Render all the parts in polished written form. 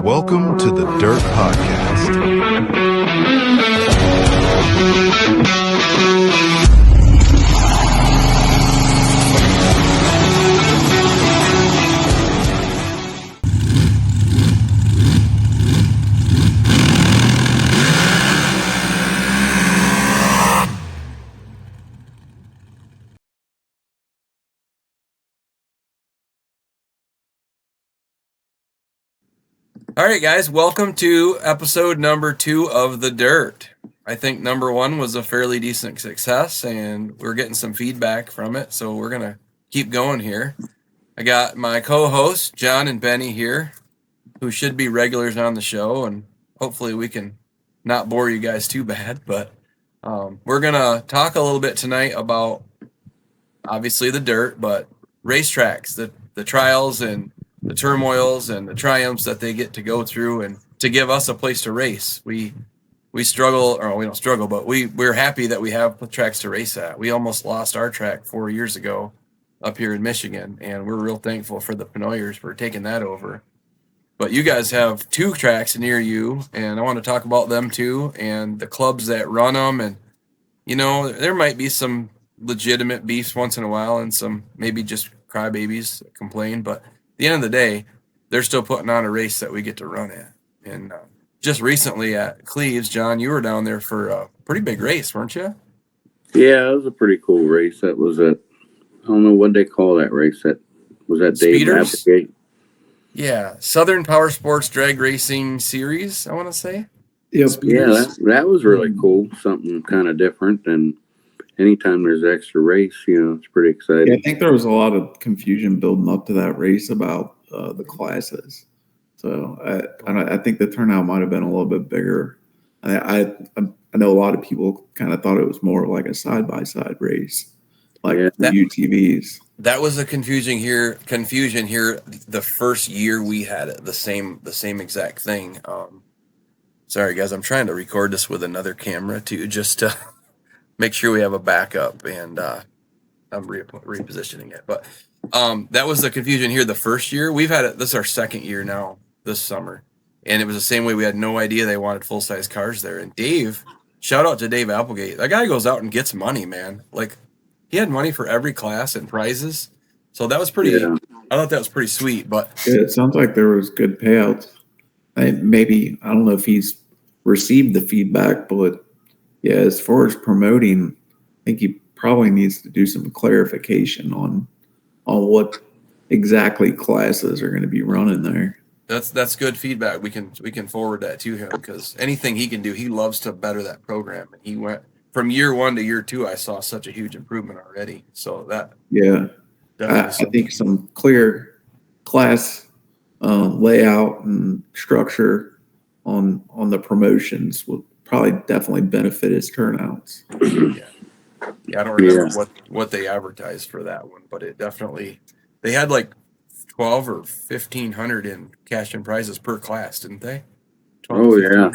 Welcome to the Dirt Podcast. All right, guys, welcome to episode number 2 of The Dirt. I think number 1 was a fairly decent success, and we're getting some feedback from it, so we're going to keep going here. I got my co-hosts, John and Benny, here, who should be regulars on the show, and hopefully we can not bore you guys too bad, but we're going to talk a little bit tonight about, obviously, the dirt, but racetracks, the trials and the turmoils and the triumphs that they get to go through and to give us a place to race. We struggle, or we don't struggle, but we're happy that we have tracks to race at. We almost lost our track 4 years ago up here in Michigan, and we're real thankful for the Penoyers for taking that over. But you guys have 2 tracks near you, and I want to talk about them too, and the clubs that run them. And, you know, there might be some legitimate beefs once in a while and some maybe just crybabies that complain, but at the end of the day, they're still putting on a race that we get to run at. And just recently at Cleves, John, you were down there for a pretty big race, weren't you? Yeah, it was a pretty cool race. That was I don't know what they call that race. That was that Dave Applegate. Yeah, Southern Power Sports Drag Racing Series, I want to say. Yep. Yeah, that was really cool. Something kind of different. And anytime there's extra race, you know, it's pretty exciting. Yeah, I think there was a lot of confusion building up to that race about the classes. So I think the turnout might have been a little bit bigger. I know a lot of people kind of thought it was more like a side-by-side race, like UTVs. That was the confusion here. The first year we had it, the same exact thing. Sorry, guys, I'm trying to record this with another camera too, just to make sure we have a backup, and I'm repositioning it. But that was the confusion here the first year. We've had it. This is our second year now this summer, and it was the same way. We had no idea they wanted full-size cars there. And Dave, shout out to Dave Applegate. That guy goes out and gets money, man. Like, he had money for every class and prizes. So that was pretty. Yeah. I thought that was pretty sweet. But it sounds like there was good payouts. Maybe I don't know if he's received the feedback, but yeah, as far as promoting, I think he probably needs to do some clarification on what exactly classes are going to be running there. That's good feedback. We can forward that to him, because anything he can do, he loves to better that program. And he went from year 1 to year 2. I saw such a huge improvement already. So that I think some clear class layout and structure on the promotions will probably definitely benefit his turnouts. Yeah, I don't remember what they advertised for that one, but it definitely, they had like 12 or 1,500 in cash and prizes per class, didn't they? Oh, yeah.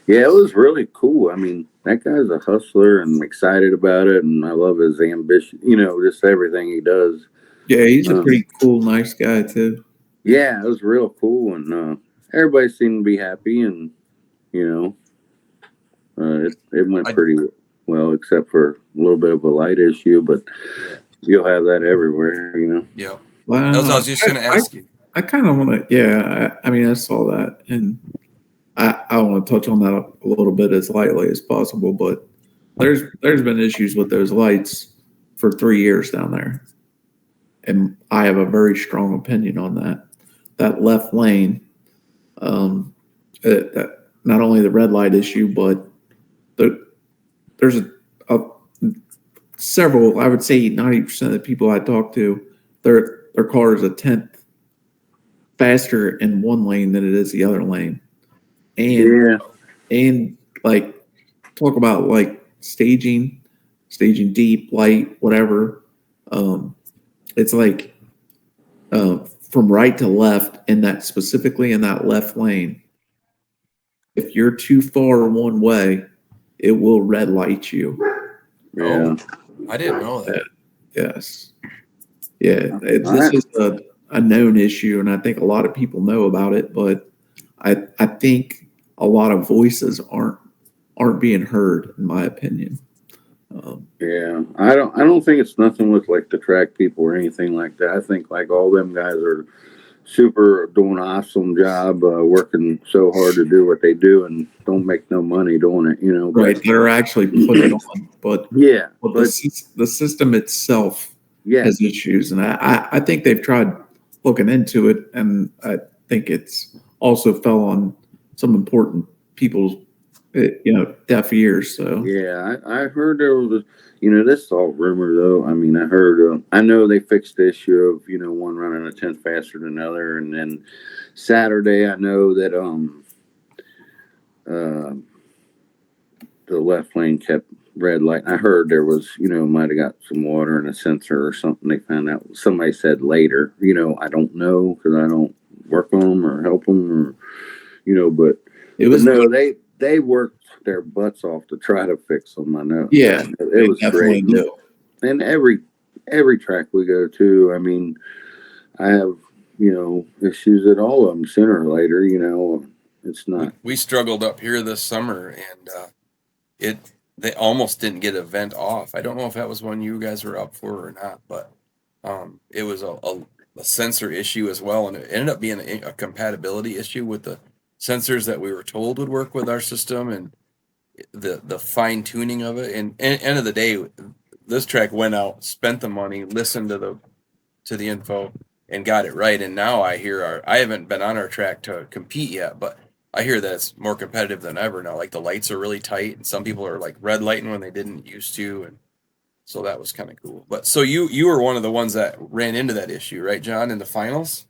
Yeah, it was really cool. I mean, that guy's a hustler and excited about it, and I love his ambition, you know, just everything he does. Yeah, he's a pretty cool, nice guy, too. Yeah, it was real cool, and everybody seemed to be happy, and, you know, it went pretty well, except for a little bit of a light issue, but you'll have that everywhere, you know. Yeah. Well, I was just going to ask you. I kind of want to, I mean, I saw that, and I want to touch on that a little bit as lightly as possible, but there's been issues with those lights for 3 years down there, and I have a very strong opinion on that. That left lane, that not only the red light issue, but there's several, I would say 90% of the people I talk to, their car is a tenth faster in one lane than it is the other lane. And like, talk about like staging deep, light, whatever. It's like from right to left in that, specifically in that left lane. If you're too far one way, it will red light you. Yeah. I didn't know that. Yes. Yeah. This is a known issue, and I think a lot of people know about it, but I think a lot of voices aren't being heard, in my opinion. Yeah, I don't think it's nothing with like the track people or anything like that. I think like all them guys are super doing an awesome job, working so hard to do what they do and don't make no money doing it, you know. Right, they're actually putting on, but Yeah, but but the system itself yeah, has issues, and I think they've tried looking into it, and I think it's also fell on some important people's deaf ears. So yeah. I heard there was, this is all rumor though. I mean, I heard, I know they fixed the issue of one running a tenth faster than another, and then Saturday I know that the left lane kept red light. I heard there was, might have got some water in a sensor or something. They found out. Somebody said later. I don't know because I don't work on them or help them or, but it was no, they worked their butts off to try to fix them. I know. Yeah, it was great. Do. And every track we go to, I mean, I have issues at all of them sooner or later. It's not. We struggled up here this summer, and they almost didn't get a vent off. I don't know if that was one you guys were up for or not, but it was a sensor issue as well, and it ended up being a compatibility issue with the sensors that we were told would work with our system, and the fine tuning of it. And end of the day, this track went out, spent the money, listened to the info, and got it right. And now I hear I haven't been on our track to compete yet, but I hear that it's more competitive than ever now. Like the lights are really tight, and some people are like red lighting when they didn't used to, and so that was kind of cool. But so you were one of the ones that ran into that issue, right, John, in the finals?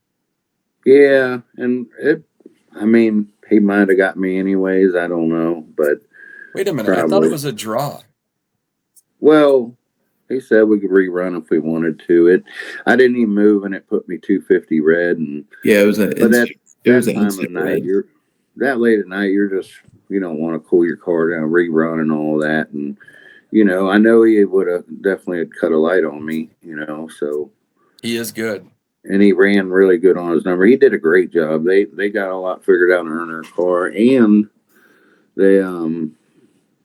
Yeah, and he might have got me anyways. I don't know, but wait a minute, probably. I thought it was a draw. Well, he said we could rerun if we wanted to. I didn't even move, and it put me 250 red. And yeah, it was that time of night. That late at night, you're just you don't want to cool your car down, rerun and all that. And I know he would have definitely had cut a light on me. So he is good. And he ran really good on his number. He did a great job. They got a lot figured out in their car, and they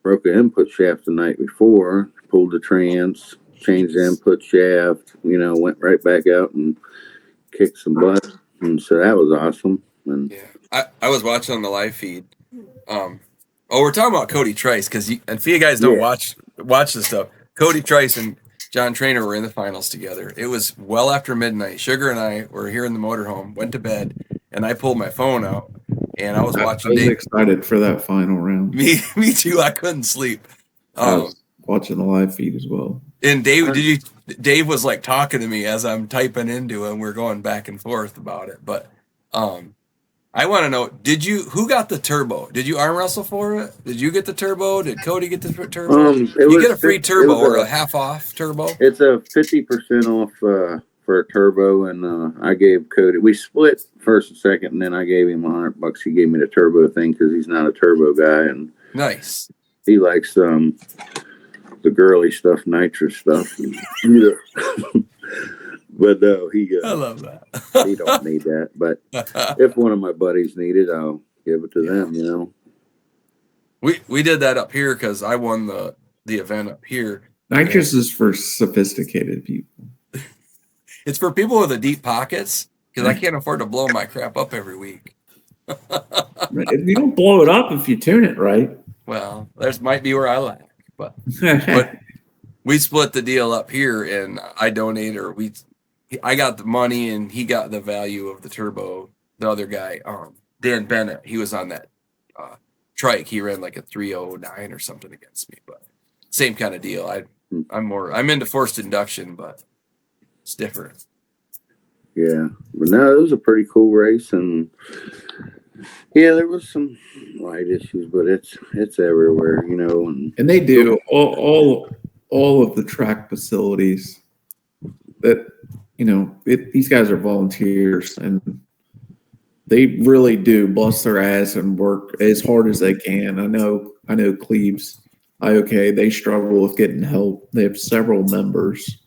broke the input shaft the night before, pulled the trans, changed the input shaft, went right back out and kicked some butt. And so that was awesome. And yeah, I was watching on the live feed. We're talking about Cody Trice because if you guys don't watch this stuff, Cody Trice and John Trainer were in the finals together. It was well after midnight. Sugar and I were here in the motorhome, went to bed, and I pulled my phone out, and I was watching. I was excited for that final round. Me too. I couldn't sleep. I was watching the live feed as well. And Dave was like talking to me as I'm typing into it, and we're going back and forth about it. But I want to know, who got the turbo? Did you arm wrestle for it? Did you get the turbo? Did Cody get the turbo? You get a free turbo or a half off turbo? It's a 50% off for a turbo, and I gave Cody. We split first and second, and then I gave him $100. He gave me the turbo thing because he's not a turbo guy, and nice. He likes the girly stuff, nitrous stuff. But no, I love that. He don't need that. But if one of my buddies need it, I'll give it to them. We did that up here because I won the event up here. Nitrous is for sophisticated people. It's for people with the deep pockets because I can't afford to blow my crap up every week. You don't blow it up if you tune it right. Well, there's might be where I lack, but we split the deal up here, and I donate, or I got the money, and he got the value of the turbo. The other guy, Dan Bennett, he was on that trike. He ran like a 309 or something against me, but same kind of deal. I'm into forced induction, but it's different. Yeah, but no, it was a pretty cool race, and yeah, there was some light issues, but it's everywhere, And they do all of the track facilities that these guys are volunteers, and they really do bust their ass and work as hard as they can. I know Cleves, IOK, they struggle with getting help. They have several members,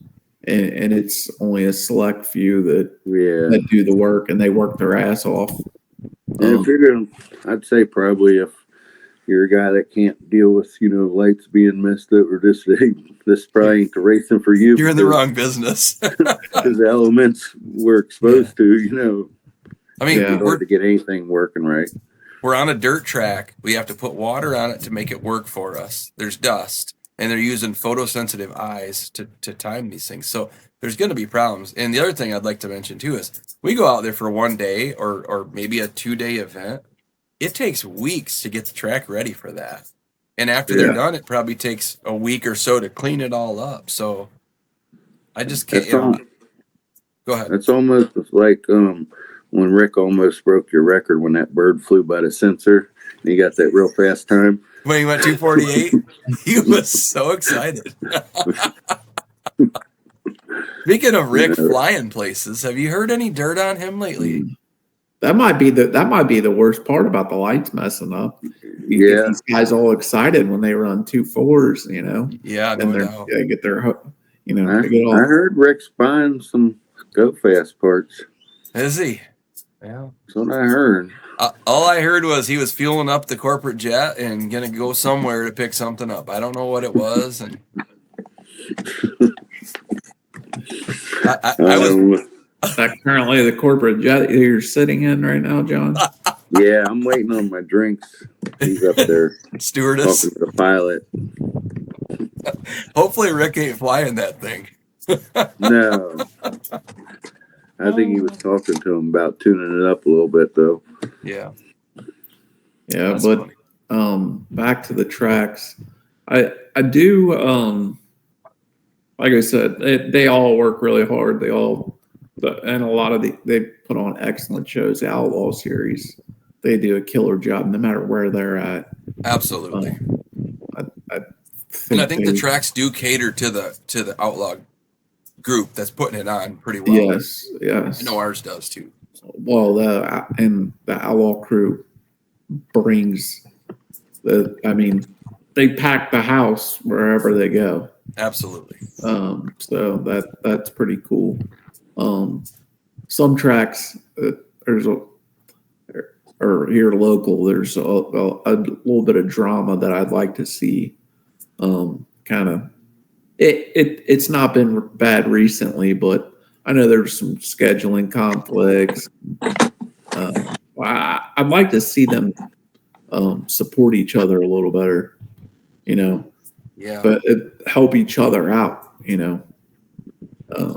and it's only a select few that do the work, and they work their ass off. And if you're gonna, I'd say probably if you're a guy that can't deal with, lights being messed up or this probably ain't the racing for you. You're in the wrong business. Because the elements we're exposed to, I mean, Yeah. in order to get anything working right. we're on a dirt track. We have to put water on it to make it work for us. There's dust, and they're using photosensitive eyes to time these things. So there's going to be problems. And the other thing I'd like to mention too is we go out there for one day or maybe a 2-day event. It takes weeks to get the track ready for that. And after they're done, it probably takes a week or so to clean it all up. So I just can't. Go ahead. That's almost like when Rick almost broke your record when that bird flew by the sensor and he got that real fast time. When he went 248, he was so excited. Speaking of Rick flying places, have you heard any dirt on him lately? That might be the worst part about the lights messing up. You get these guys all excited when they run 2.4s, Yeah, and no doubt. they get their, I heard Rick's buying some Go Fast parts. Is he? Yeah. That's what I heard. All I heard was he was fueling up the corporate jet and gonna go somewhere to pick something up. I don't know what it was, and I was. That currently the corporate jet you're sitting in right now, John. Yeah, I'm waiting on my drinks. He's up there Stewardess. talking to the pilot. Hopefully Rick ain't flying that thing. No. I think he was talking to him about tuning it up a little bit, though. Yeah. Yeah, That's but funny. Back to the tracks. I do like I said, they all work really hard. And a lot of they put on excellent shows. The Outlaw series, they do a killer job no matter where they're at. Absolutely. I think the tracks do cater to the Outlaw group that's putting it on pretty well. Yes. I know ours does too. Well, the Outlaw crew brings they pack the house wherever they go. Absolutely. So that's pretty cool. Some tracks or here local, there's a little bit of drama that I'd like to see. Kind of, it's not been bad recently, but I know there's some scheduling conflicts. I'd like to see them support each other a little better, Yeah. but help each other out,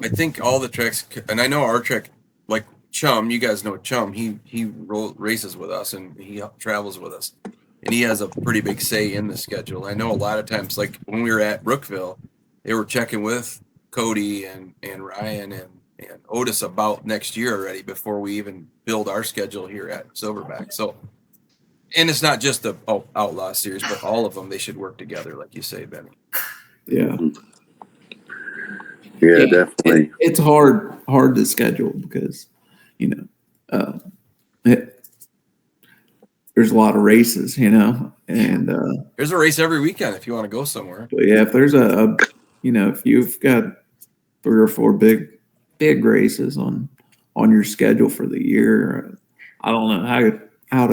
I think all the tracks, and I know our track, like Chum, you guys know Chum, he races with us and he travels with us, and he has a pretty big say in the schedule. I know a lot of times, like when we were at Brookville, they were checking with Cody and Ryan and Otis about next year already before we even build our schedule here at Silverback. So, and it's not just the Outlaw series, but all of them, they should work together, like you say, Benny. Yeah. Yeah, definitely. It's hard to schedule because, there's a lot of races, and There's a race every weekend if you want to go somewhere. but yeah, if there's if you've got 3 or 4 big races on your schedule for the year, I don't know how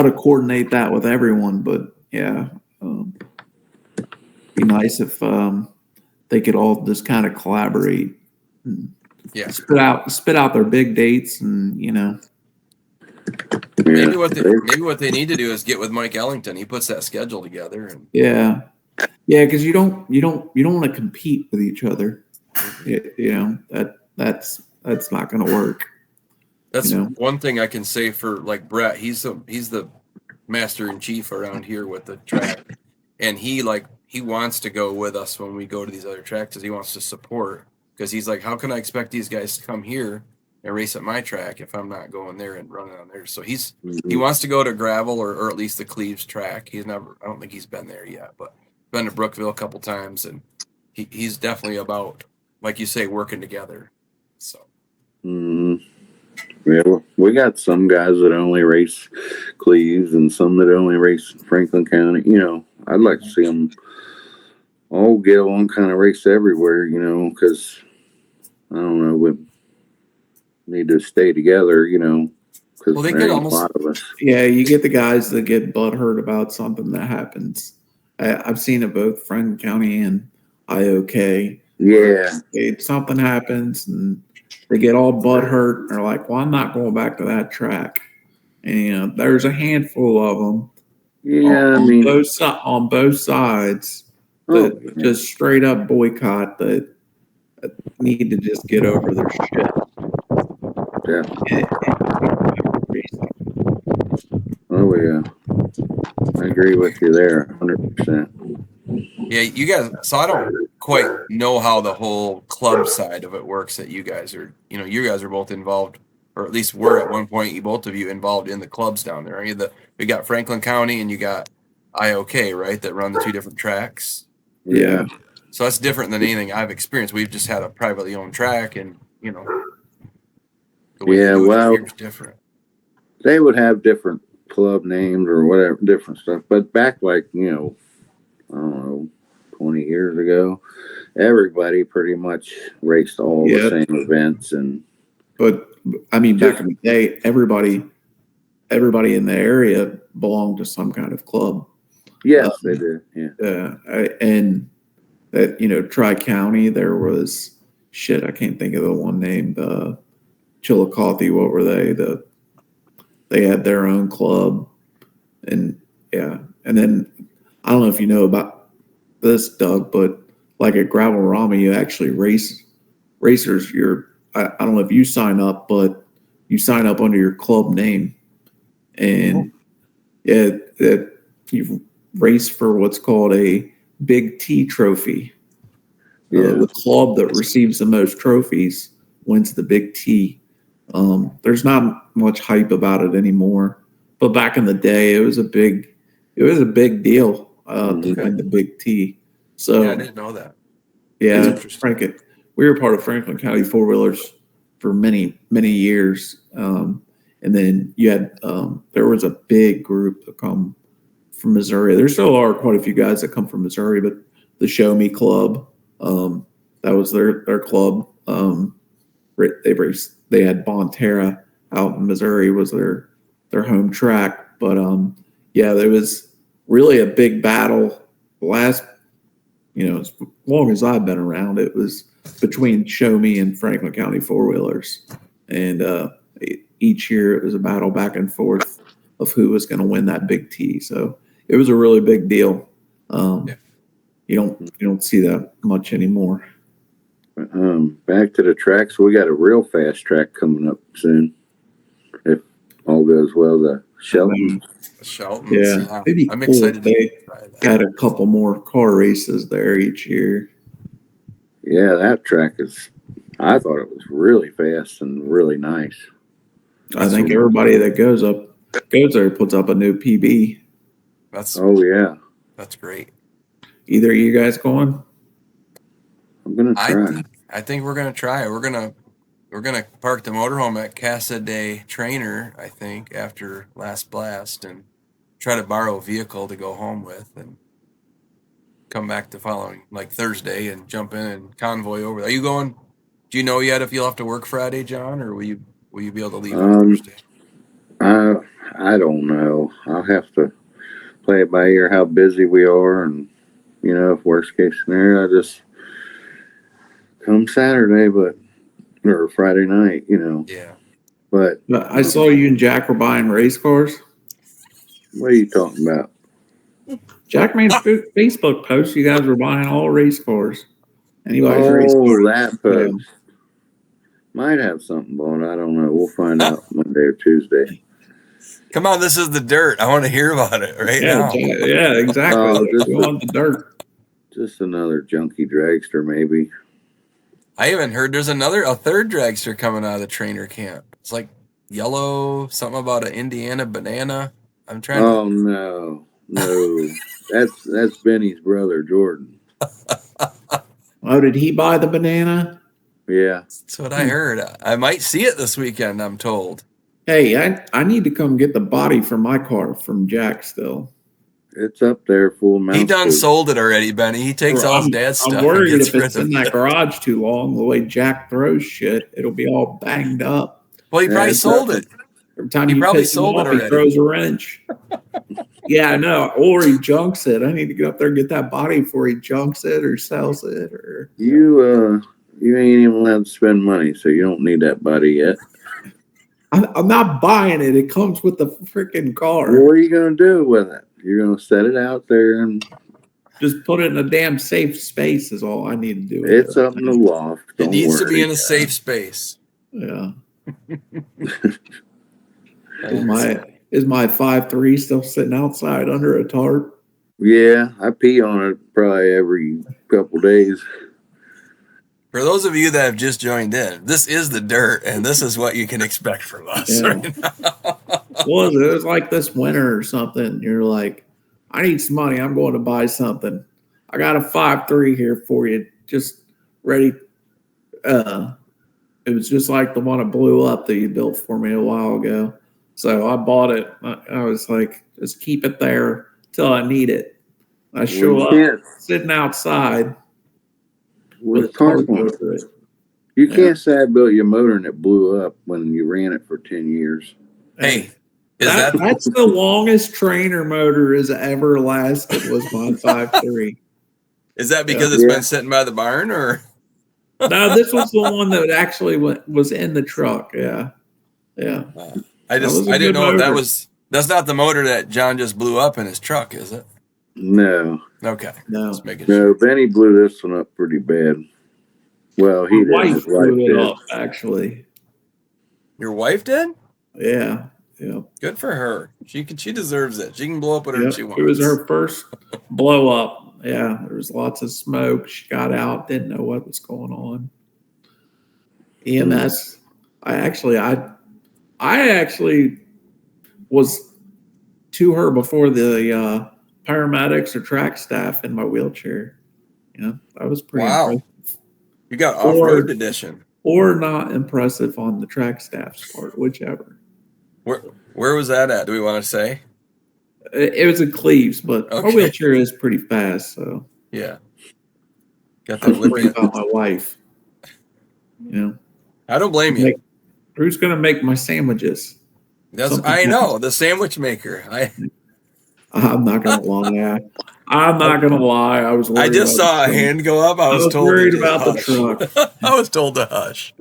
to coordinate that with everyone, but yeah, be nice if they could all just kind of collaborate and spit out their big dates and Maybe what they need to do is get with Mike Ellington. He puts that schedule together, and because you don't want to compete with each other. That's not going to work. that's one thing I can say for like Brett. He's the master in chief around here with the track, and he wants to go with us when we go to these other tracks because he wants to support. Because he's like, how can I expect these guys to come here and race at my track if I'm not going there and running on there? So he wants to go to gravel or at least the Cleves track. I don't think he's been there yet, but been to Brookville a couple times, and he's definitely about, like you say, working together. So yeah, we got some guys that only race Cleves and some that only race Franklin County. I'd like to see them all get along, kind of race everywhere, because I don't know, we need to stay together, because Well, they there could ain't almost- a lot of us. Yeah, you get the guys that get butthurt about something that happens. I've seen it both Franklin County and IOK. Yeah, Something happens and they get all butthurt. And they're like, "Well, I'm not going back to that track." And there's a handful of them yeah. I on mean, both sides oh, that just straight up boycott that need to just get over their shit. yeah. Oh yeah, I agree with you there, 100%. Yeah, you guys. So I don't quite know how the whole club side of it works. That you guys are, you guys are both involved, or at least were at one point. You both of you involved in the clubs down there. Are you we got Franklin County and you got IOK, right? That run the two different tracks. Yeah. So that's different than anything I've experienced. We've just had a privately owned track, and the way Yeah, they do it well- here is different. They would have different club names or whatever, different stuff. But back like, I don't know, 20 years ago, everybody pretty much raced all the same events. And But I mean, back in the day, everybody in the area belonged to some kind of club. yes, they did. Yeah. And that, Tri County, there was I can't think of the one named Chillicothe. What were they? They had their own club, and and then I don't know if you know about this, Doug, but like at Gravel Rama, you actually racers. I don't know if you sign up, but you sign up under your club name, and that you race for what's called a Big T trophy. Yeah. The club that receives the most trophies wins the Big T. There's not much hype about it anymore, but back in the day, it was a big deal to win the Big T. So Yeah, I didn't know that. yeah, That's interesting. we were part of Franklin County Four Wheelers for many years, and then you had there was a big group that come from Missouri. There still are quite a few guys that come from Missouri, but the Show Me Club, that was their club. They had Bonterra out in Missouri was their home track, but there was really a big battle. Last, as long as I've been around, it was between Show Me and Franklin County Four Wheelers, and each year it was a battle back and forth of who was going to win that Big T. So it was a really big deal. You don't see that much anymore. Back to the tracks. We got a real fast track coming up soon. If all goes well, the Shelton. Shelton's, Yeah, it'd be I'm cool excited if to they try that. had a couple more car races there each year. Yeah, that track I thought it was really fast and really nice. I think everybody that goes there puts up a new PB. Oh yeah, That's great. Either of you guys going? I'm gonna try. I think we're gonna try it. We're gonna park the motorhome at Casa de Trainer, I think, after last blast, and try to borrow a vehicle to go home with, and come back the following Thursday and jump in and convoy over. Are you going? Do you know yet if you'll have to work Friday, John, or will you be able to leave on Thursday? I don't know. I'll have to play it by ear how busy we are, and if worst case scenario, I just come Saturday, or Friday night, Yeah. But I saw you and Jack were buying race cars. what are you talking about? Jack made a Facebook post. You guys were buying all race cars. Anybody's race Oh, cars. that post. Might have something going. I don't know. We'll find out Monday or Tuesday. Come on, this is the dirt. I want to hear about it right now. Yeah, exactly. Oh, We want the dirt. Just another junky dragster, maybe. I even heard there's a third dragster coming out of the trainer camp. It's like yellow, something about an Indiana banana. I'm trying Oh no. That's Benny's brother, Jordan. Oh, did he buy the banana? Yeah. That's what I heard. I might see it this weekend, I'm told. Hey, I need to come get the body for my car from Jack still. It's up there full mount. He done sold it already, Benny. He takes all his dad's stuff. I'm worried and if gets it's rid in of that it. garage too long, the way Jack throws shit, it'll be all banged up. Well, he Yeah, probably it's sold up- it. Every time He you probably piss him sold it off, he already. throws a wrench. Yeah, I know. Or he junks it. I need to get up there and get that body before he junks it or sells it. Or You ain't even allowed to spend money, so you don't need that body yet. I'm not buying it. It comes with the freaking car. Well, what are you gonna do with it? You're gonna set it out there, and Just put it in a damn safe space is all I need to do. with it's it. up in the loft. It Don't needs to be worry. in a safe space. Yeah. Is my 5'3" still sitting outside under a tarp? Yeah, I pee on it probably every couple days. For those of you that have just joined in, this is the dirt, and this is what you can expect from us Yeah. right now. It was like this winter or something. You're like, I need some money. I'm going to buy something. I got a 5'3" here for you. Just ready. It was just like the one that blew up that you built for me a while ago. So I bought it. I was like, just keep it there till I need it. I show Well, up you can't- sitting outside with with a a tarp tarp on. over it. You Yeah. can't say I built your motor and it blew up when you ran it for 10 years. Hey, is that That's the longest trainer motor has ever lasted was my 5'3". is that because it's Yeah. been sitting by the barn, or No, this was the one that actually was in the truck. Yeah. Yeah. I was a didn't good know if that motor. that's not the motor that John just blew up in his truck, is it? No, Okay, No. just making sure. no, Benny blew this one up pretty bad. Well, he My did. wife His blew wife it did. up, actually. Your wife did? Yeah. Yeah. Good for her. She deserves it. She can blow up whatever Yep. she wants. It was her first blow up. Yeah. There was lots of smoke. She got out, didn't know what was going on. EMS. I actually was to her before the paramedics or track staff in my wheelchair. Yeah, I was pretty Wow. impressive. You got off-road edition. Or not impressive on the track staff's part, whichever. Where was that at? Do we want to say? It was at Cleves, but my Okay. wheelchair is pretty fast, so Yeah. Got I that was worried whip. about my wife. You know, I don't blame you. who's going to make my sandwiches? something I happens. know, the sandwich maker. I'm not going to lie. I'm not going to lie. I was. I Worried just about saw a the hand go up. I was told worried to about hush. the truck. I was told to hush.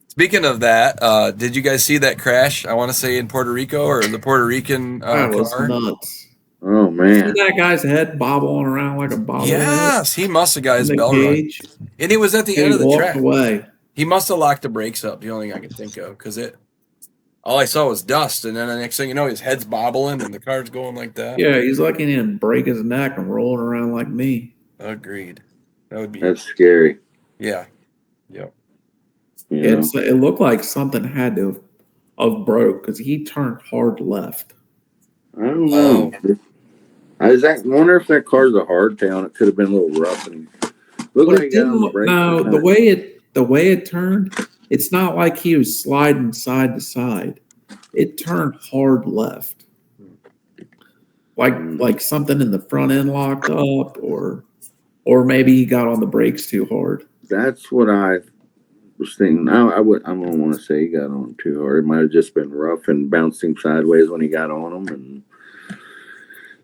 Speaking of that, did you guys see that crash? I want to say in Puerto Rico or the Puerto Rican That was car. nuts. Oh, See man. that guy's head bobbling around like a bobblehead? Yes, he must have got his in the bell rung, cage. and he was at the And end he of the walked track. away. He must have locked the brakes up. The only thing I can think of, because all I saw was dust, and then the next thing you know, his head's bobbling and the car's going like that. Yeah, he's lucky he didn't break his neck and rolling around like me. Agreed. That would be That's scary. yeah. Yep. You know? It looked like something had to have broke because he turned hard left. I don't know. I wonder if that car's a hardtail. It could have been a little rough. And looked But like it didn't look. No, the way it turned, it's not like he was sliding side to side. It turned hard left, like something in the front end locked up, or maybe he got on the brakes too hard. That's what I was thinking. I don't want to say he got on too hard. It might have just been rough and bouncing sideways when he got on them, and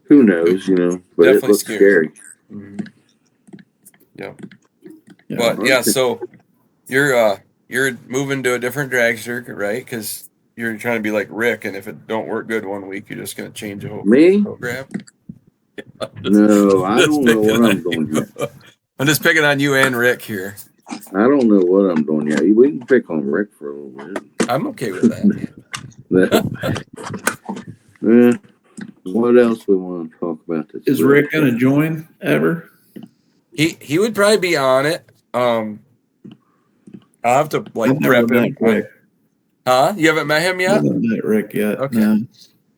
who knows, you know? But Definitely it looked scary. Mhm. Yeah. Yeah. But yeah, so you're moving to a different drag circuit, right? Because you're trying to be like Rick, and if it don't work good one week, you're just going to change the whole Me? program. No, I Just don't know picking what on I'm doing yet. I'm just picking on you and Rick here. I don't know what I'm doing yet. We can pick on Rick for a little bit. I'm okay with that. What else we want to talk about? This Is Rick going to join ever? He would probably be on it. I'll have to I've never prep him. met Rick. Huh? You haven't met him I yet? haven't met Rick yet. Okay. No.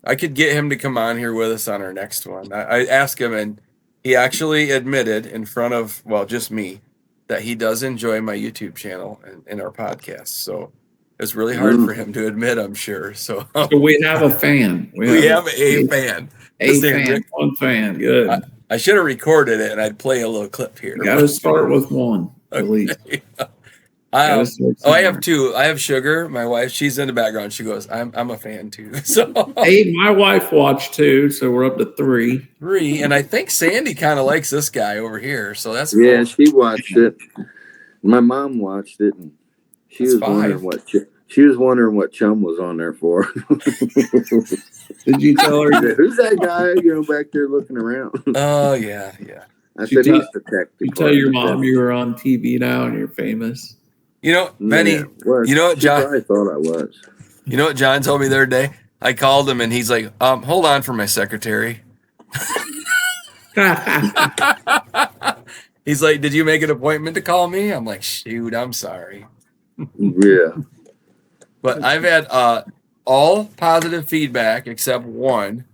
I could get him to come on here with us on our next one. I asked him, and he actually admitted in front of, just me, that he does enjoy my YouTube channel and our podcast. So it's really hard for him to admit, I'm sure. So So we have a fan. we have a fan. A His name fan. Rick. One fan. Good. I should have recorded it, and I'd play a little clip here. You got to start with one at least. Gotta start I have somewhere. two. I have Sugar, my wife. She's in the background. She goes, I'm a fan too. So Hey, my wife watched 2, so we're up to 3. 3, and I think Sandy kind of likes this guy over here. So that's Yeah, cool. she watched it. My mom watched it, and she That's was wondering 5. she was wondering what Chum was on there for. Did you tell her? Who's that guy? Back there looking around. Oh yeah. I You said he's the tech You tell your department. mom you were on TV now and you're famous. Benny. Yeah, well, You know what, she John? probably thought I was. You know what John told me the other day? I called him and he's like, hold on for my secretary. He's like, did you make an appointment to call me? I'm like, shoot, I'm sorry. Yeah. But I've had all positive feedback except one.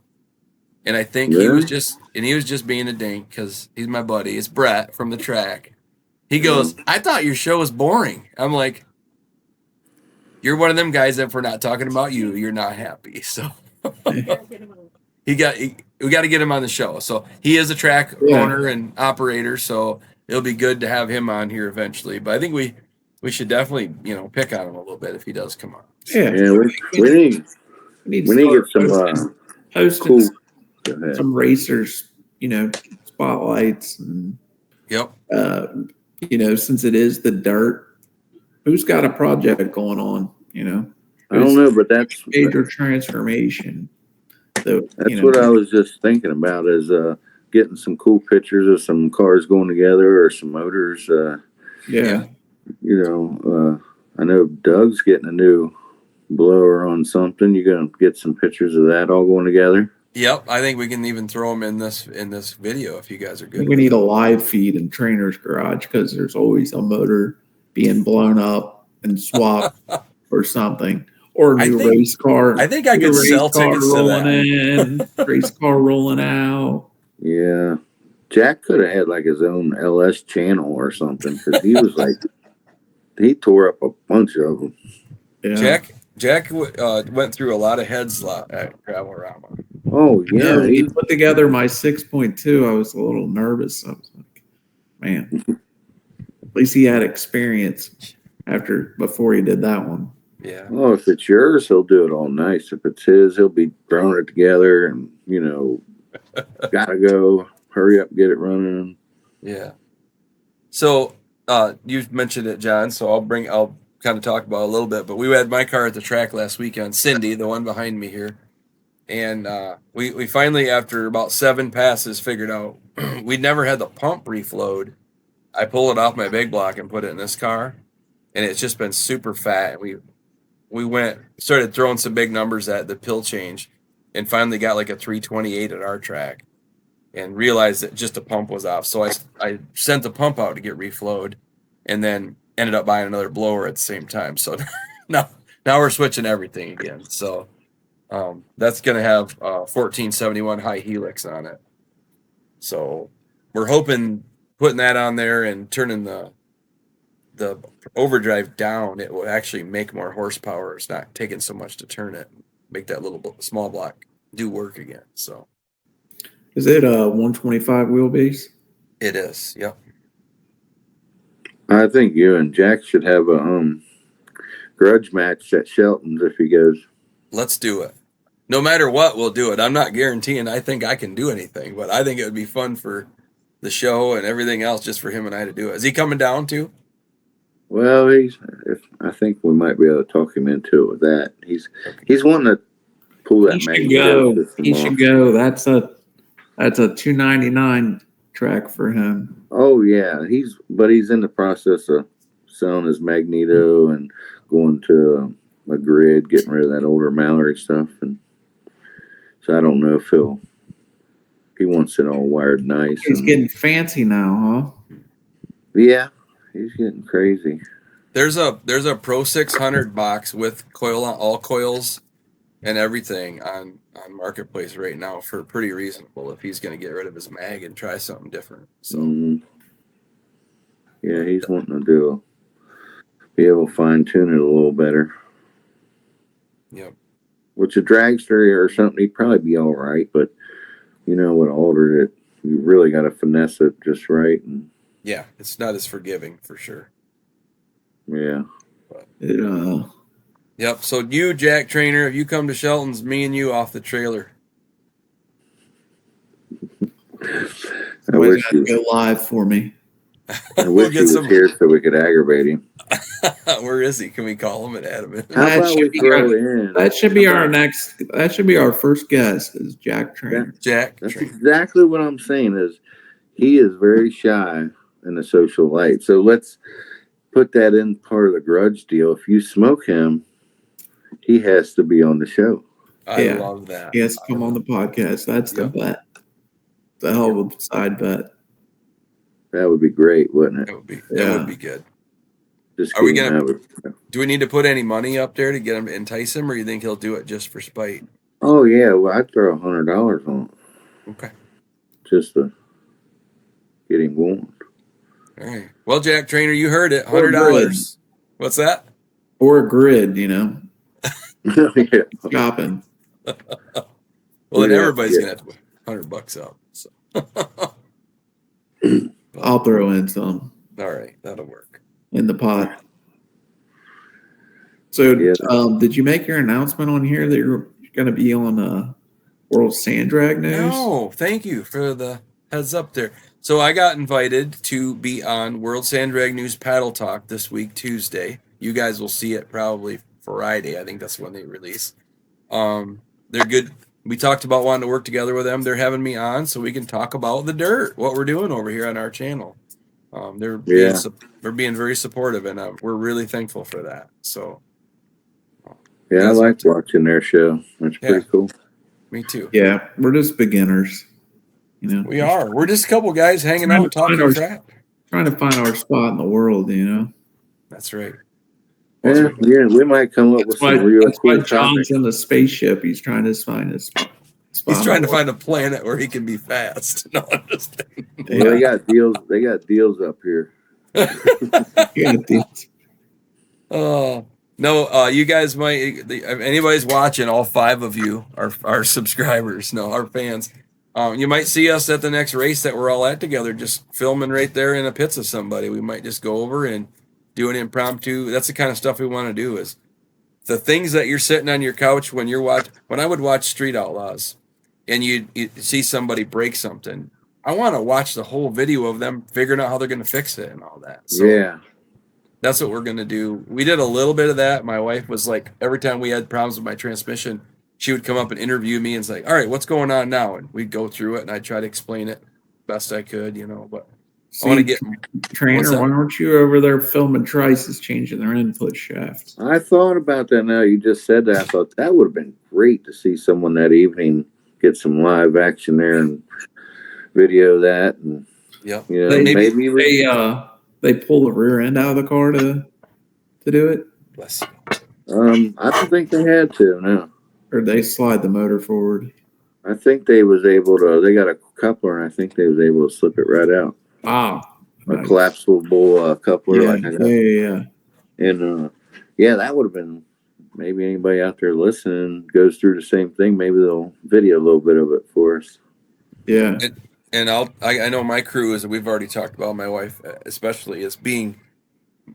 And I think he was just being a dink because he's my buddy. It's Brett from the track. He goes, I thought your show was boring. I'm like, you're one of them guys that if we're not talking about you, you're not happy. So we got to get him on the show. So he is a track owner and operator. So it'll be good to have him on here eventually. But I think we should definitely, pick on him a little bit if he does come on. Yeah, we need to get some hosting cool. some racers, spotlights and Yep. Since it is the dirt, who's got a project going on? I don't know, but that's major transformation. So, that's what I was just thinking about is getting some cool pictures of some cars going together or some motors. Yeah. I know Doug's getting a new blower on something. You're gonna get some pictures of that all going together. Yep, I think we can even throw them in this video if you guys are good. We need a live feed in Trainer's Garage because there's always a motor being blown up and swapped or something, or a new race car. I think I could sell tickets to that. Race car rolling out. Yeah, Jack could have had like his own LS channel or something because he was like he tore up a bunch of them. Yeah. Jack went through a lot of heads at Travelorama. Oh yeah, he put together my 6.2. I was a little nervous. I was like, man, at least he had experience before he did that one. Yeah. Well, if it's yours, he'll do it all nice. If it's his, he'll be throwing it together and gotta go, hurry up, get it running. Yeah. So you mentioned it, John. So I'll kind of talk about it a little bit. But we had my car at the track last weekend, Cindy, the one behind me here. And we finally, after about 7 passes, figured out we'd never had the pump reflowed. I pulled it off my big block and put it in this car, and it's just been super fat. We started throwing some big numbers at the pill change, and finally got like a 328 at our track, and realized that just the pump was off. So I sent the pump out to get reflowed, and then ended up buying another blower at the same time. So now we're switching everything again. So. That's going to have 1471 high helix on it. So we're hoping putting that on there and turning the overdrive down, it will actually make more horsepower. It's not taking so much to turn it, make that little small block do work again. So is it a 125 wheelbase? It is. Yep. I think you and Jack should have a grudge match at Shelton's if he goes. Let's do it. No matter what, we'll do it. I'm not guaranteeing I think I can do anything, but I think it would be fun for the show and everything else just for him and I to do it. Is he coming down too? Well, I think we might be able to talk him into it with that. He's wanting to pull that. He should go. That's a 299 track for him. Oh yeah, he's in the process of selling his Magneto and going to a grid, getting rid of that older Mallory stuff, and so I don't know if he wants it all wired nice. He's getting fancy now, huh? Yeah, he's getting crazy. There's a Pro 600 box with all coils and everything on Marketplace right now for pretty reasonable if he's going to get rid of his mag and try something different. So yeah, he's wanting to be able to fine tune it a little better. Yep. Which a dragster or something, he'd probably be all right, but what altered it, you really got to finesse it just right. And yeah, it's not as forgiving for sure. Yeah. It, Yep. So you, Jack Trainer, if you come to Shelton's, me and you off the trailer. I wish to you, go live for me. I wish he was here so we could aggravate him. Where is he? Can we call him and add him in? How That about should we be throw our- in? That should be our next. That should be our first guest. Is Jack Trainer. Jack That's Trainer. exactly what I'm saying. Is he is very shy in the social light. So let's put that in part of the grudge deal. If you smoke him, he has to be on the show. I Yeah. love that. He has to come on the podcast. That's the Yep. bet. The hell of a side bet. That would be great, wouldn't That it? would be Yeah. good. Just Are we get him gonna- out of- Do we need to put any money up there to get him, entice him, or you think he'll do it just for spite? Oh yeah, well I'd throw $100 on it Okay. just to get him warm. All right. Well, Jack Trainer, you heard it. Or $100. What's that? Or a grid, yeah. shopping. Well, then Yeah, everybody's yeah. gonna have to put $100 up. So. I'll throw in some All right, that'll work. in the pot. So, Yeah. did you make your announcement on here that you're going to be on World Sand Drag News? No, thank you for the heads up there. So I got invited to be on World Sand Drag News Paddle Talk this week, Tuesday. You guys will see it probably Friday. I think that's when they release. They're good. We talked about wanting to work together with them. They're having me on so we can talk about the dirt, what we're doing over here on our channel. They're being very supportive, and we're really thankful for that. So, Yeah, I That's like what- watching their show. That's pretty cool. me too. Yeah, we're just beginners. You know, We are. We're just a couple guys hanging Trying out to find talking our- crap. trying to find our spot in the world. You know, That's right. Yeah, we might come up with that's why, some real that's why cool John's topics. in the spaceship. He's trying to find his spot. He's trying to find a planet where he can be fast. No, I'm just kidding. Yeah, they got deals. They got deals up here. Yeah, Oh no, you guys might. If anybody's watching, all 5 of you are subscribers. No, our fans. You might see us at the next race that we're all at together, just filming right there in a pits of somebody. We might just go over and do an impromptu. That's the kind of stuff we want to do. Is the things that you're sitting on your couch when you're when I would watch Street Outlaws, and you see somebody break something. I want to watch the whole video of them figuring out how they're going to fix it and all that. So, Yeah, that's what we're going to do. We did a little bit of that. My wife was like, every time we had problems with my transmission, she would come up and interview me and say, all right, what's going on now? And we'd go through it and I'd try to explain it best I could, but I want to get, what's Trainer, that? why aren't you over there filming Trice's changing their input shaft? I thought about that. Now you just said that. I thought that would have been great to see someone that evening get some live action there and video that. And yeah. maybe we, They pull the rear end out of the car to do it, Bless you. I don't think they had to. No, or they slide the motor forward. I think they was able to. They got a coupler, and I think they was able to slip it right out. Wow, A nice. collapsible coupler, Yeah, like I got. yeah. And that would have been. Maybe anybody out there listening goes through the same thing. Maybe they'll video a little bit of it for us. Yeah. And I know my crew is, we've already talked about, my wife especially, is being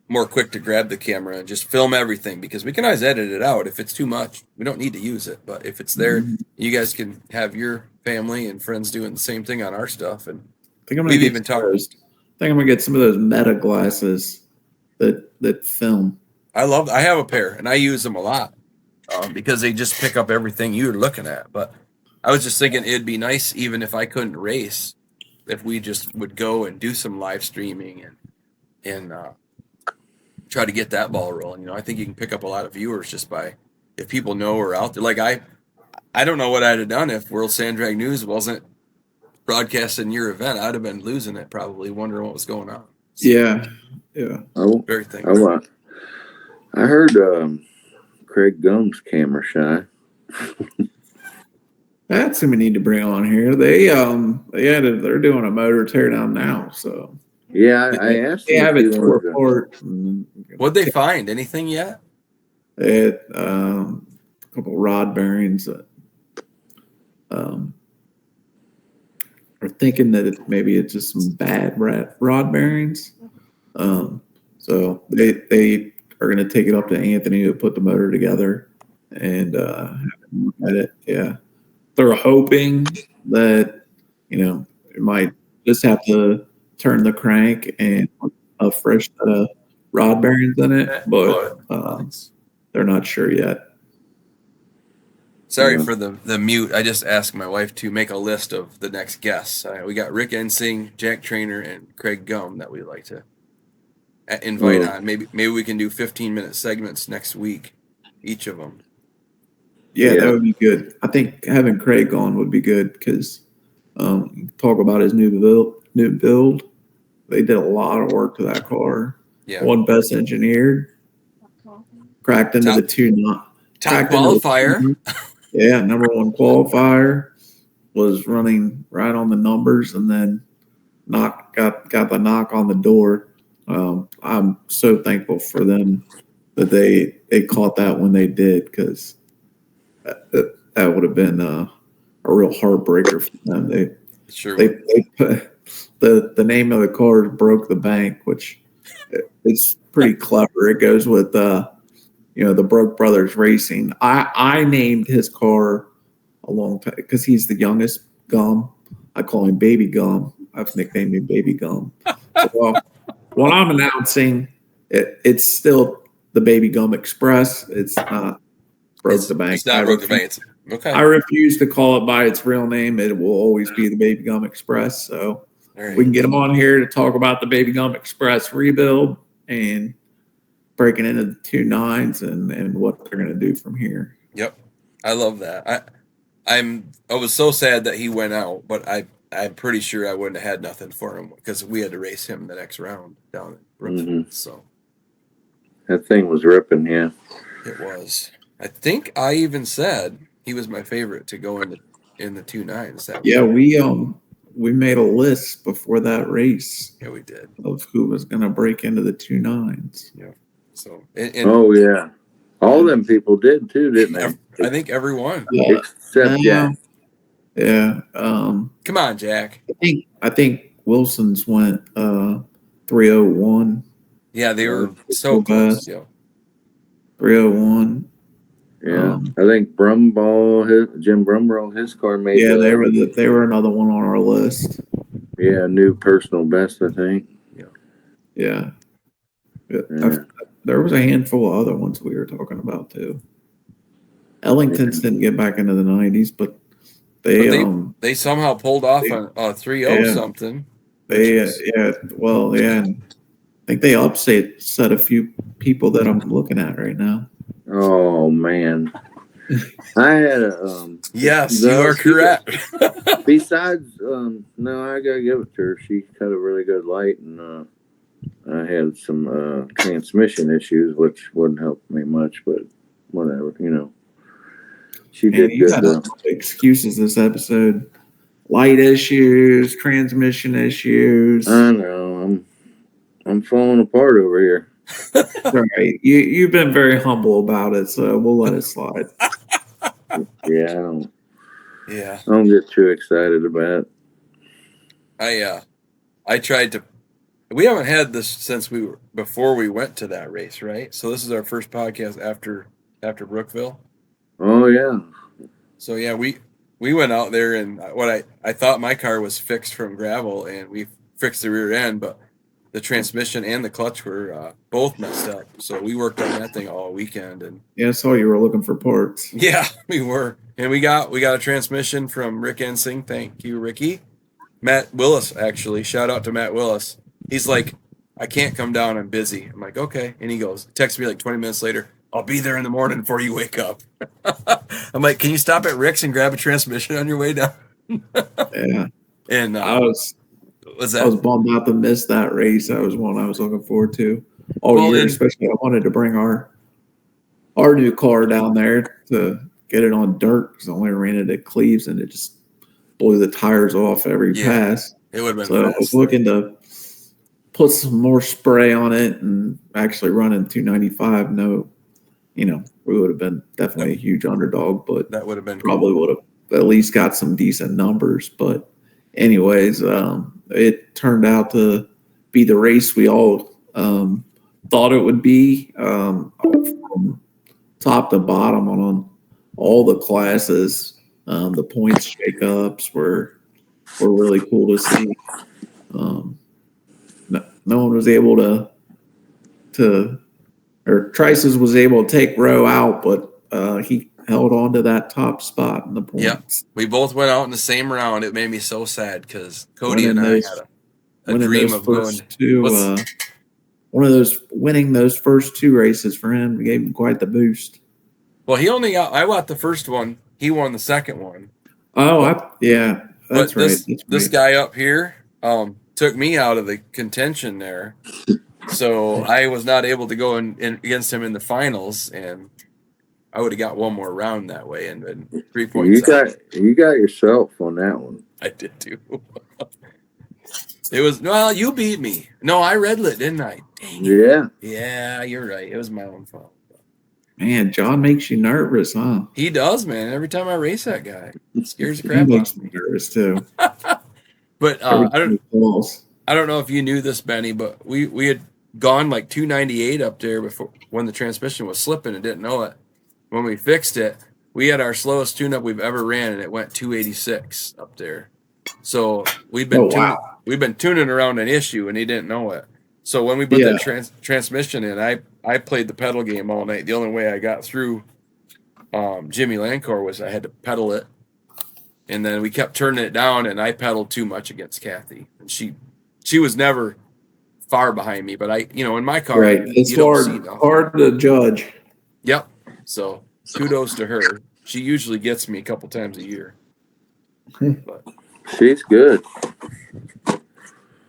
more quick to grab the camera and just film everything, because we can always edit it out if it's too much. We don't need to use it, but if it's there, you guys can have your family and friends doing the same thing on our stuff. And I think I'm we've gonna even talked. I think I'm gonna get some of those meta glasses that film. I have a pair and I use them a lot because they just pick up everything you're looking at. But I was just thinking it'd be nice, even if I couldn't race, if we just would go and do some live streaming and try to get that ball rolling. I think you can pick up a lot of viewers just by, if people know we're out there. Like I don't know what I'd have done if World Sand Drag News wasn't broadcasting your event. I'd have been losing it, probably wondering what was going on. So, Yeah. very thankful. I heard Craig Gumb's camera shy. That's who we need to bring on here. They're doing a motor teardown now, so Yeah, I asked they him have if it he to wanted to- report. What'd they find? Anything yet? A couple rod bearings that are thinking that maybe it's just some bad rod bearings. So they are going to take it up to Anthony to put the motor together and have him look at it. Yeah, they're hoping that it might just have to turn the crank and put a fresh set of rod bearings in it, but they're not sure yet. Sorry for the mute. I just asked my wife to make a list of the next guests. We got Rick Ensing, Jack Trainer, and Craig Gum that we'd like to invite on. Maybe we can do 15-minute segments next week, each of them. Yeah, that would be good. I think having Craig on would be good because talk about his new build. They did a lot of work to that car. Yeah. One best engineered. Cracked into the top qualifier. Yeah, number one qualifier. Was running right on the numbers and then got the knock on the door. I'm so thankful for them that they caught that when they did because that would have been a real heartbreaker for them. They put the name of the car is Broke the Bank, which it's pretty clever. It goes with the Broke Brothers Racing. I named his car a long time because he's the youngest Gum. I call him Baby Gum. I've nicknamed him Baby Gum. So, when I'm announcing it's still the Baby Gum Express. It's not Broke the Bank. It's not Broke the Bank. Okay. I refuse to call it by its real name. It will always be the Baby Gum Express. So we can get them on here to talk about the Baby Gum Express rebuild and breaking into the 2.9s and what they're going to do from here. Yep. I love that. I was so sad that he went out, but I'm pretty sure I wouldn't have had nothing for him because we had to race him the next round down at Brooksville. Mm-hmm. So that thing was ripping, yeah. It was. I think I even said he was my favorite to go in the 2.9s. Yeah, we made a list before that race. Yeah, we did. Of who was going to break into the 2.9s. Yeah. So. Oh yeah, all them people did too, didn't they? I think everyone except Jack. Yeah. Come on, Jack. I think Wilson's went 301. Yeah, they were so close. Yeah. 301. Yeah, I think Jim Brumball, his car made. Yeah, they were another one on our list. Yeah, new personal best, I think. Yeah. There was a handful of other ones we were talking about too. Ellington's didn't get back into the 90s, but they somehow pulled off a 3.0 something. And I think they upset a few people that I'm looking at right now. Oh man, I had a yes, you are correct. Besides, no, I gotta give it to her. She cut a really good light, and I had some transmission issues, which wouldn't help me much, but whatever, She did you good. Got excuses this episode. Light issues, transmission issues. I know. I'm falling apart over here. Right. You've been very humble about it, so we'll let it slide. Yeah, I don't get too excited about it. I tried to. We haven't had this since before we went to that race, right? So this is our first podcast after Brookville. Oh yeah. So yeah, we went out there and I thought my car was fixed from gravel, and we fixed the rear end, but the transmission and the clutch were both messed up. So we worked on that thing all weekend. And yeah, I saw you were looking for parts. Yeah, we were, and we got a transmission from Rick Ensing. Thank you, Ricky. Matt Willis, actually, shout out to Matt Willis. He's like, I can't come down, I'm busy. I'm like, okay, and he goes, texts me like 20 minutes later. I'll be there in the morning before you wake up. I'm like, can you stop at Rick's and grab a transmission on your way down? Yeah. And I was bummed out to miss that race. That was one I was looking forward to all year, especially I wanted to bring our new car down there to get it on dirt because I only ran it at Cleves and it just blew the tires off every pass. It would have been so fast. I was looking to put some more spray on it and actually running 295. No, we would have been definitely a huge underdog, but that would have been probably would have at least got some decent numbers. But anyways, it turned out to be the race we all thought it would be, from top to bottom on all the classes. The points shakeups were really cool to see. No one was able to, or Trices was able to take Rowe out, but he held on to that top spot in the points. Yep. We both went out in the same round. It made me so sad because Cody and I had a dream of going. One of those winning those first two races for him gave him quite the boost. Well, I got the first one. He won the second one. Oh, yeah, that's right. This guy up here took me out of the contention there. So I was not able to go in against him in the finals, and I would have got one more round that way and been 3 points. You got yourself on that one. I did too. It was you beat me. No, I red lit, didn't I? Dang it. Yeah. Yeah, you're right. It was my own fault. Man, John makes you nervous, huh? He does, man. Every time I race that guy, it scares the crap out makes of me. me nervous too. But I don't know if you knew this, Benny, but we had gone like 298 up there before when the transmission was slipping and didn't know it. When we fixed it, we had our slowest tune-up we've ever ran, and it went 286 up there. So we've been tuning around an issue, and he didn't know it. So when we put that transmission in, I played the pedal game all night. The only way I got through Jimmy Lancor was I had to pedal it, and then we kept turning it down, and I pedaled too much against Kathy, and she was never far behind me. But in my car, it's hard to judge. Yep. So kudos to her. She usually gets me a couple times a year. But she's good.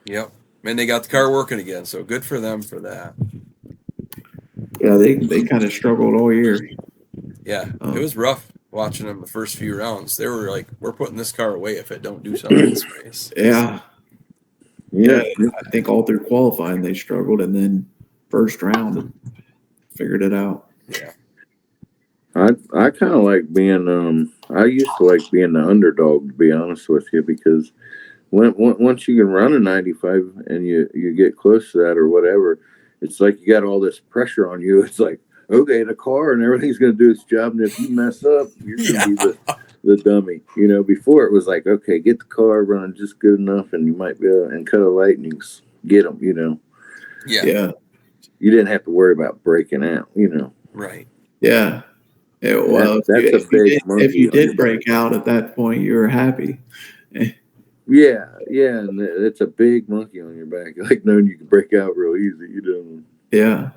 Yep. And they got the car working again, so good for them for that. Yeah, they kind of struggled all year. Yeah, it was rough watching them the first few rounds. They were like, we're putting this car away if it don't do something in this race. Yeah. I think all through qualifying they struggled, and then first round figured it out. Yeah. I kind of like being I used to like being the underdog, to be honest with you, because once you can run a 95 and you get close to that or whatever, it's like you got all this pressure on you. It's like, okay, the car and everything's going to do its job, and if you mess up, you're going to be the dummy. Before it was like, okay, get the car running just good enough, and you might be able and cut a light and you get them. Yeah. You didn't have to worry about breaking out. Right. Yeah. Well, if you did break out at that point, you were happy. Yeah, and it's a big monkey on your back, like knowing you can break out real easy. Yeah.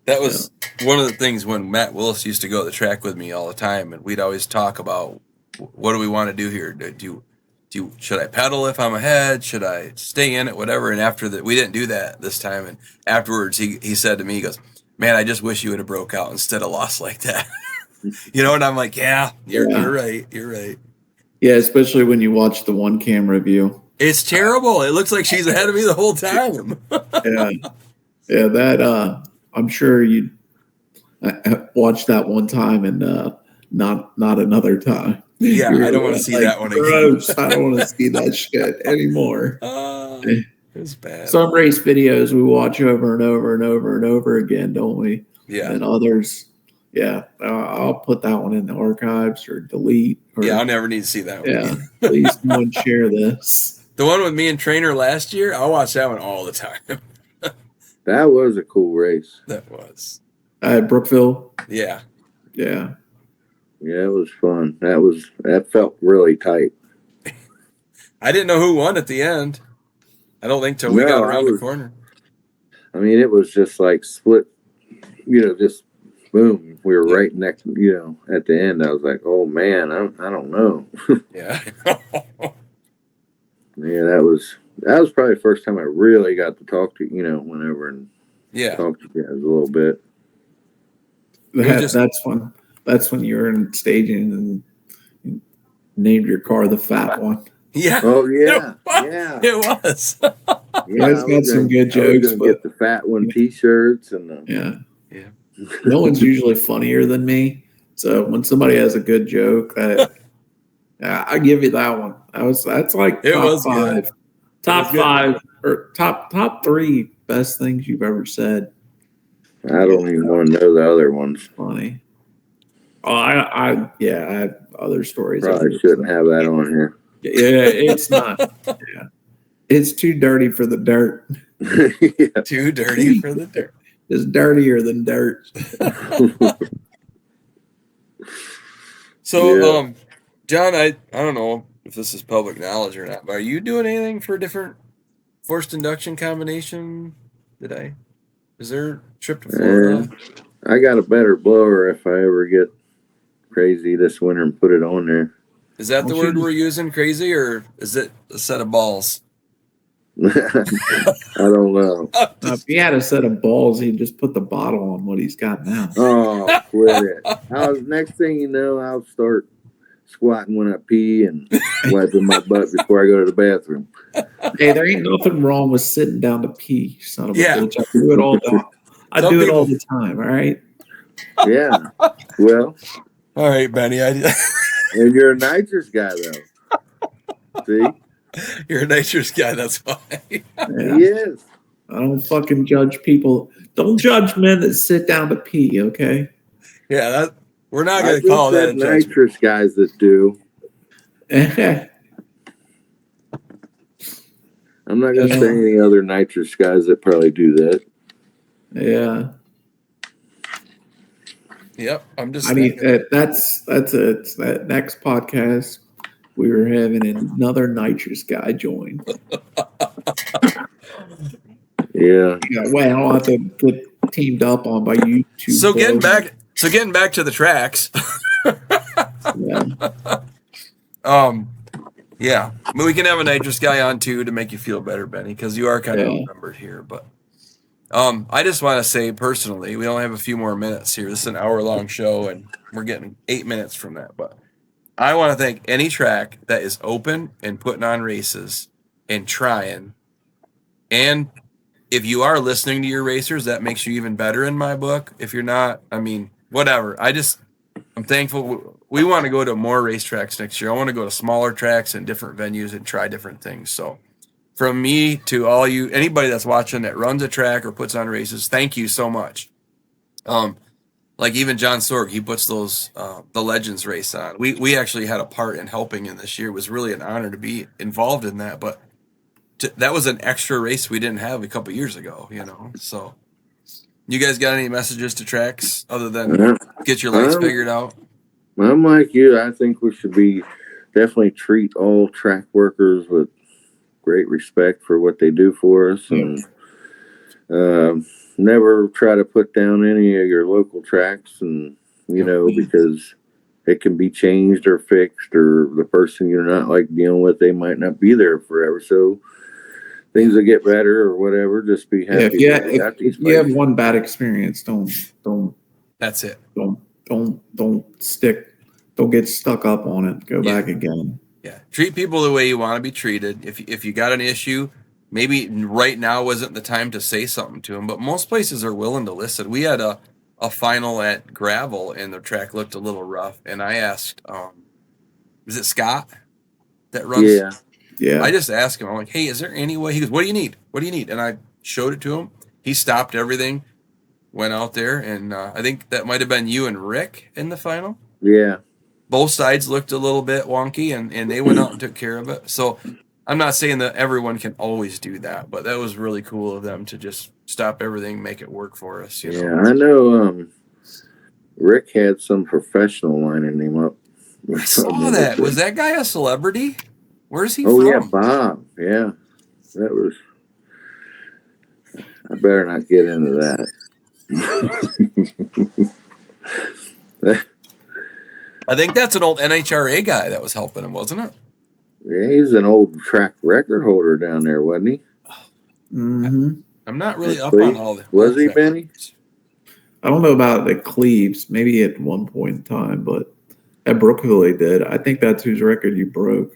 That was one of the things when Matt Willis used to go to the track with me all the time, and we'd always talk about what do we want to do here? Should I pedal if I'm ahead? Should I stay in it? Whatever. And after that, we didn't do that this time. And afterwards, he said to me, he goes, "Man, I just wish you would have broke out instead of lost like that." And I'm like, "Yeah, you're right. You're right." Yeah, especially when you watch the one camera view. It's terrible. It looks like she's ahead of me the whole time. Yeah. That I'm sure you watched that one time and not another time. Yeah, I don't want to see that one again. I don't want to see that shit anymore. It's bad. Some race videos we watch over and over and over and over again, don't we? Yeah. And others, I'll put that one in the archives or delete. I'll never need to see that one. Yeah, please someone share this. The one with me and Trainer last year, I'll watch that one all the time. That was a cool race. That was. At Brookville? Yeah. Yeah. Yeah, it was fun. That felt really tight. I didn't know who won at the end. I don't think till we got around the corner. I mean, it was just like split, just boom. We were right next, at the end. I was like, oh man, I don't know. Yeah. Yeah, that was probably the first time I really got to talk to, went over and talk to you guys a little bit. That's fun. That's when you were in staging and named your car the Fat One. Yeah. Oh yeah. It was. You guys got some good jokes. Get the Fat One T-shirts and yeah. No one's usually funnier than me, so when somebody has a good joke, I give you that one. That's like it top was five, good. top five or top three best things you've ever said. I don't even want to know the other ones. Funny. Oh, I have other stories. Probably shouldn't have that on here. Yeah, it's not. Yeah. It's too dirty for the dirt. Yeah. Too dirty for the dirt. It's dirtier than dirt. So, Yeah. John, I don't know if this is public knowledge or not, but are you doing anything for a different forced induction combination? Is there a trip to Florida? I got a better blower if I ever get crazy this winter and put it on there. Is that the Well, word she- we're using, crazy, or is it a set of balls? I don't know. Now, if he had a set of balls, he'd just put the bottle on what he's got now. Oh, quit it. Next thing you know, I'll start squatting when I pee and wiping my butt before I go to the bathroom. Hey, there ain't nothing wrong with sitting down to pee, son of a Yeah. bitch. I do it all the I Some do it all people- the time, all right? Yeah. Well, All right, Benny. and you're a nitrous guy, though. See? You're a nitrous guy. That's why. Yeah. He is. I don't fucking judge people. Don't judge men that sit down to pee, okay? Yeah, we're not I going to call just that a said judgment. nitrous guys that do. yeah. I'm not going to say any other nitrous guys that probably do that. Yep, I'm just. I mean, thinking. that's it. That next podcast, we were having another nitrous guy join. Yeah. Yeah, well, I'll have to get teamed up on by YouTube. So getting boys. back to the tracks. Yeah. Yeah, I mean, we can have a nitrous guy on too to make you feel better, Benny, because you are kind of Yeah. outnumbered here. But I just want to say personally, we only have a few more minutes here. This is an hour-long show, and we're getting 8 minutes from that. But I want to thank any track that is open and putting on races and trying. And if you are listening to your racers, that makes you even better in my book. If you're not, I mean, whatever. I'm thankful. We want to go to more racetracks next year. I want to go to smaller tracks and different venues and try different things. So from me to all you, anybody that's watching that runs a track or puts on races, thank you so much. Like even John Sorg, he puts those, the Legends race on. We actually had a part in helping in this year. It was really an honor to be involved in that, but that was an extra race we didn't have a couple years ago, so you guys got any messages to tracks other than get your lights figured out? I'm like you. I think we should definitely treat all track workers with great respect for what they do for us, and never try to put down any of your local tracks, and because it can be changed or fixed, or the person you're not like dealing with, they might not be there forever. So things will get better or whatever. Just be happy. If you have one bad experience, don't That's it. don't get stuck up on it. Go back again. Yeah, treat people the way you want to be treated. If you got an issue, maybe right now wasn't the time to say something to them, but most places are willing to listen. We had a final at Gravel, and the track looked a little rough, and I asked, is it Scott that runs? Yeah. I just asked him, I'm like, hey, is there any way? He goes, what do you need? What do you need? And I showed it to him. He stopped everything, went out there, and I think that might have been you and Rick in the final. Yeah. Both sides looked a little bit wonky, and they went out and took care of it. So I'm not saying that everyone can always do that, but that was really cool of them to just stop everything, make it work for us. Yeah, I know Rick had some professional lining him up. I saw that. Was that guy a celebrity? Where's he Oh, from? yeah, Bob. Yeah. That was... I better not get into that. I think that's an old NHRA guy that was helping him, wasn't it? Yeah, he's an old track record holder down there, wasn't he? Mm-hmm. I'm not really up Cleves? on all the. Was he, Benny? I don't know about the Cleves. Maybe at one point in time, but at Brookville they did. I think that's whose record you broke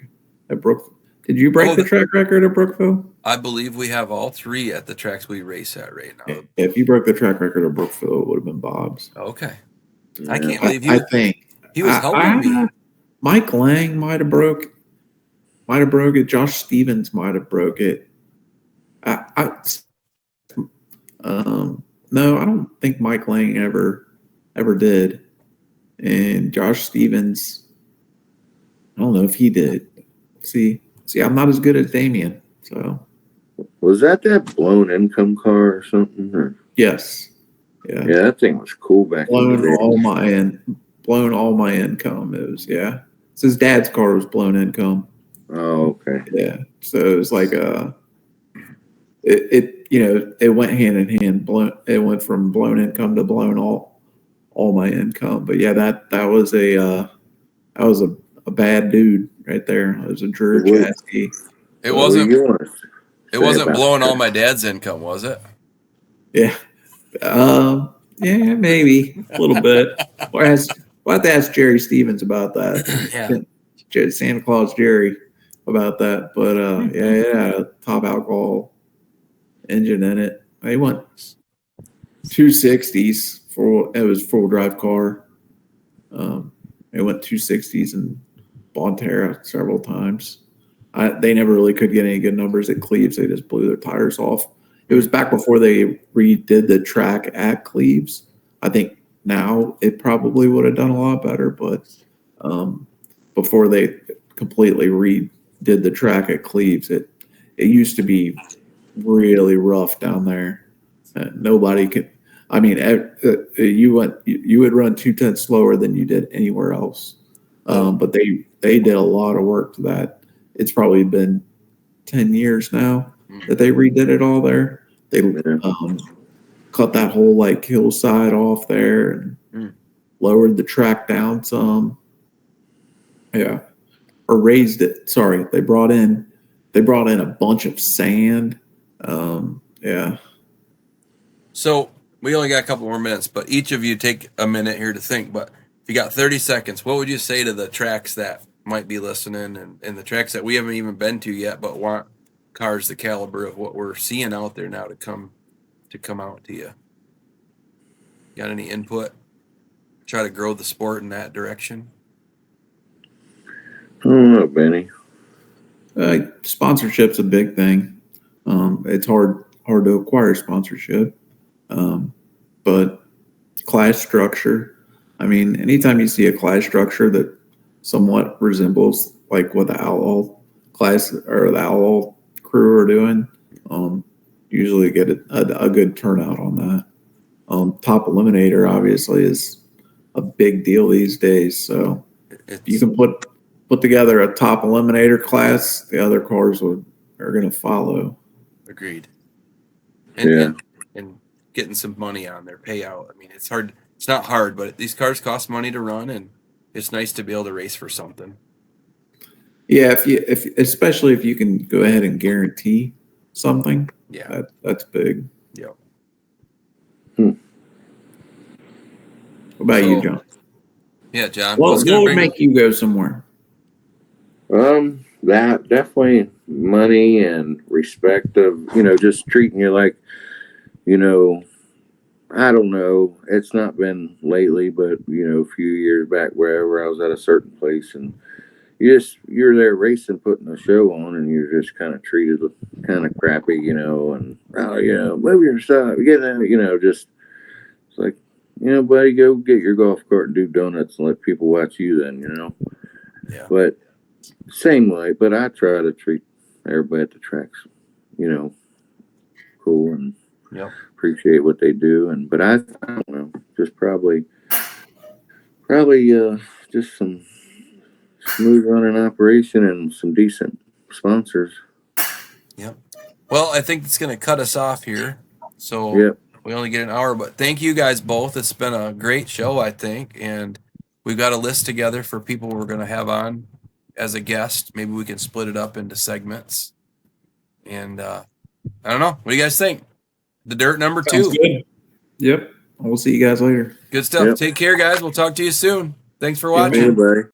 at Brook. Did you break the track record at Brookville? I believe we have all three at the tracks we race at right now. If you broke the track record at Brookville, it would have been Bob's. Okay. Yeah. I can't believe I think he was helping me. Mike Lang might have broke it. Josh Stevens might have broke it. No, I don't think Mike Lang ever did. And Josh Stevens, I don't know if he did. See, I'm not as good as Damien. So Was that blown income car or something? Or? yes, yeah, Yeah, that thing was cool back in blown the day. all my income. It was It's his dad's car was blown income. Oh, okay. Yeah, so it was like it went hand in hand. It went from blown income to blown all my income. But yeah, that was a bad dude right there. It was a Drew What- chassis. It what wasn't. do you want to It say wasn't about blowing that? all my dad's income, was it? Yeah. Yeah, maybe a little bit. We'll have to ask Jerry Stevens about that. Yeah. Santa Claus Jerry about that. But yeah, top alcohol engine in it. They went 260s it was full drive car. It went 260s in Bonterra several times. They never really could get any good numbers at Cleves. They just blew their tires off. It was back before they redid the track at Cleves. I think now it probably would have done a lot better, but before they completely redid the track at Cleves, it used to be really rough down there. Nobody could. I mean, you would run 2/10 slower than you did anywhere else. But they did a lot of work to that. It's probably been 10 years now that they redid it all there. They cut that whole like hillside off there and lowered the track down some. Yeah, or raised it. Sorry, they brought in a bunch of sand. Yeah. So we only got a couple more minutes, but each of you take a minute here to think. But if you got 30 seconds, what would you say to the tracks that might be listening and the tracks that we haven't even been to yet, but want cars the caliber of what we're seeing out there now to come out to you? Got any input? Try to grow the sport in that direction? I don't know, Benny. Sponsorship's a big thing. It's hard to acquire sponsorship. But class structure, I mean, anytime you see a class structure that somewhat resembles like what the Outlaw class or the Outlaw crew are doing, usually get a good turnout on that. Top Eliminator obviously is a big deal these days. So if you can put together a Top Eliminator class, the other cars are going to follow. Agreed. Yeah. And getting some money on their payout. I mean, it's hard. It's not hard, but these cars cost money to run, and it's nice to be able to race for something. Yeah, especially if you can go ahead and guarantee something. Yeah, that's big. Yep. What about you, John? Yeah, John. What would make you go somewhere? That definitely money and respect of, just treating you like, I don't know. It's not been lately, but, a few years back, wherever I was at a certain place and you're there racing, putting a show on, and you're just kind of treated kind of crappy, and, move your stuff, get in, just, it's like, buddy, go get your golf cart and do donuts and let people watch you then, Yeah. But same way, but I try to treat everybody at the tracks, cool and appreciate what they do. But I don't know, just probably just some smooth running operation and some decent sponsors. Yep. Well, I think it's going to cut us off here. So we only get an hour, but thank you guys both. It's been a great show, I think. And we've got a list together for people we're going to have on as a guest. Maybe we can split it up into segments. And I don't know. What do you guys think? The Dirt number 2. Good. Yep. We'll see you guys later. Good stuff. Yep. Take care, guys. We'll talk to you soon. Thanks for watching. Everybody.